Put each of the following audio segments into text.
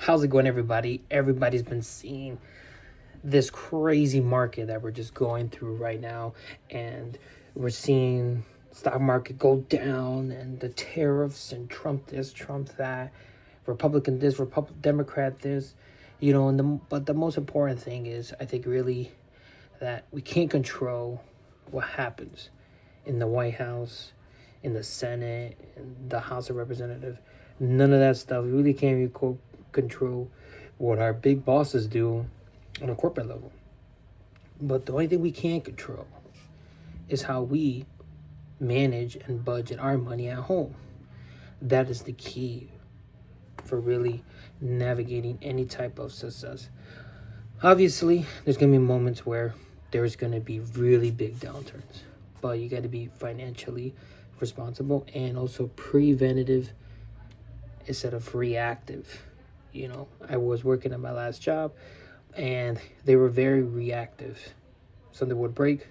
How's it going, everybody? Everybody's been seeing this crazy market that we're just going through right now, and we're seeing stock market go down, and the tariffs and Trump this, Trump that, Republican this, Democrat this, but the most important thing is, I think, really that we can't control what happens in the White House, in the Senate, in the House of Representatives. None of that stuff. We really can't control what our big bosses do on a corporate level. But the only thing we can control is how we manage and budget our money at home. That is the key for really navigating any type of success. Obviously, there's going to be moments where there's going to be really big downturns, but you got to be financially responsible and also preventative instead of reactive. I was working at my last job and they were very reactive. Something would break,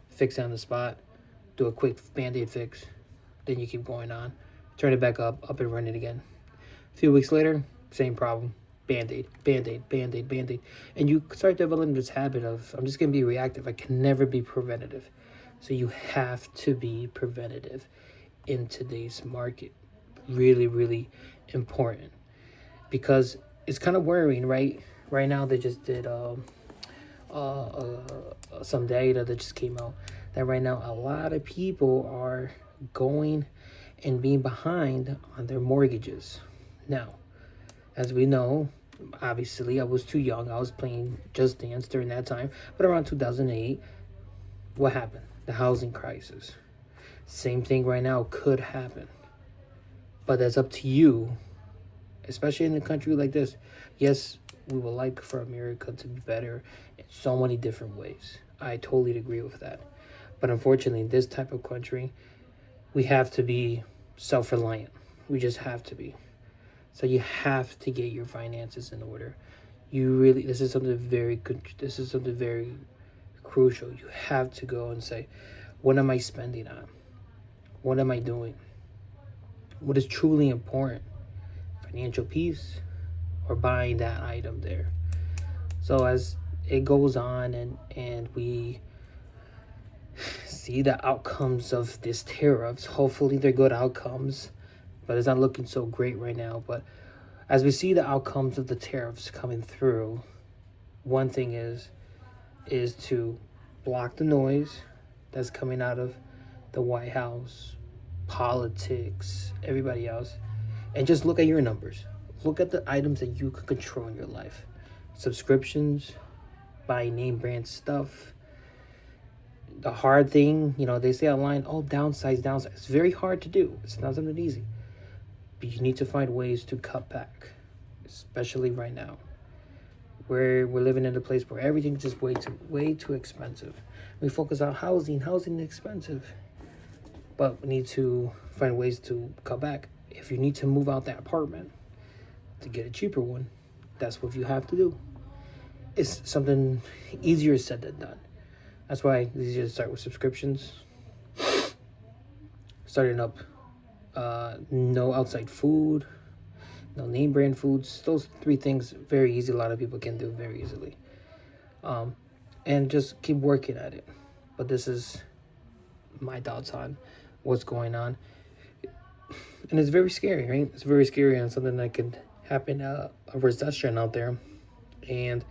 fix it on the spot, do a quick band-aid fix, then you keep going on, turn it back up and run it again. A few weeks later, same problem, band-aid, band-aid, band-aid, band-aid. And you start developing this habit of, I'm just going to be reactive. I can never be preventative. So you have to be preventative in today's market. Really, really important. Because it's kind of worrying, right? Right now, they just did some data that just came out that right now a lot of people are going and being behind on their mortgages. Now, as we know, obviously, I was too young. I was playing Just Dance during that time. But around 2008, what happened? The housing crisis. Same thing right now could happen. But that's up to you, especially in a country like this. Yes, we would like for America to be better in so many different ways. I totally agree with that. But unfortunately, in this type of country, we have to be self-reliant. We just have to be. So you have to get your finances in order. This is something very good. This is something very crucial. You have to go and say, what am I spending on? What am I doing? What is truly important? Financial peace or buying that item there? So as it goes on and we see the outcomes of these tariffs, hopefully they're good outcomes, but it's not looking so great right now. But as we see the outcomes of the tariffs coming through, one thing is to block the noise that's coming out of the White House, politics, everybody else, and just look at your numbers. Look at the items that you can control in your life. Subscriptions, buying name brand stuff. The hard thing, they say online, downsize. It's very hard to do. It's not something easy. But you need to find ways to cut back, especially right now, where we're living in a place where everything's just way too expensive. We focus on housing. Housing is expensive. But we need to find ways to cut back. If you need to move out that apartment to get a cheaper one, that's what you have to do. It's something easier said than done. That's why it's easier to start with subscriptions. Starting up no outside food, no name brand foods. Those three things, very easy. A lot of people can do very easily. And just keep working at it. But this is my thoughts on what's going on. And it's very scary, right? It's very scary on something that could happen, a recession out there. And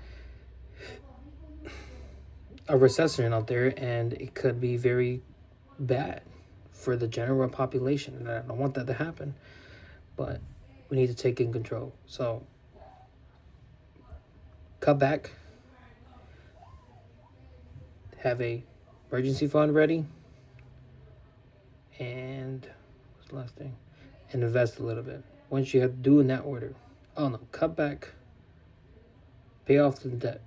it could be very bad for the general population. And I don't want that to happen. But we need to take in control. So, cut back. Have a emergency fund ready. And what's the last thing? And invest a little bit. Once you have to do in that order. Oh no, cut back. Pay off the debt.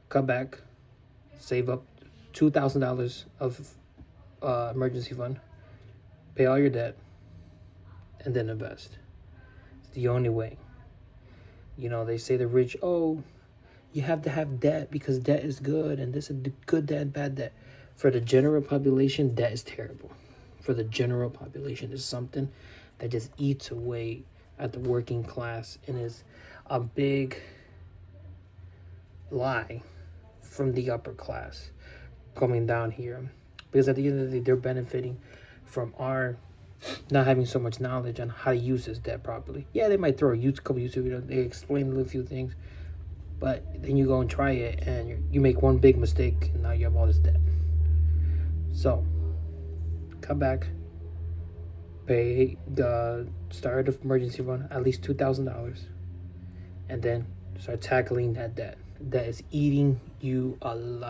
Cut back. Save up $2,000 of emergency fund. Pay all your debt. And then invest. It's the only way. They say the rich, you have to have debt because debt is good. And this is good debt, bad debt. For the general population, debt is terrible. For the general population, it's something that just eats away at the working class, and is a big lie from the upper class coming down here, because at the end of the day they're benefiting from our not having so much knowledge on how to use this debt properly. Yeah, they might throw a couple YouTube videos, they explain a little few things, but then you go and try it and you make one big mistake and now you have all this debt. So come back, pay the start of emergency fund at least $2,000, and then start tackling that debt that is eating you alive.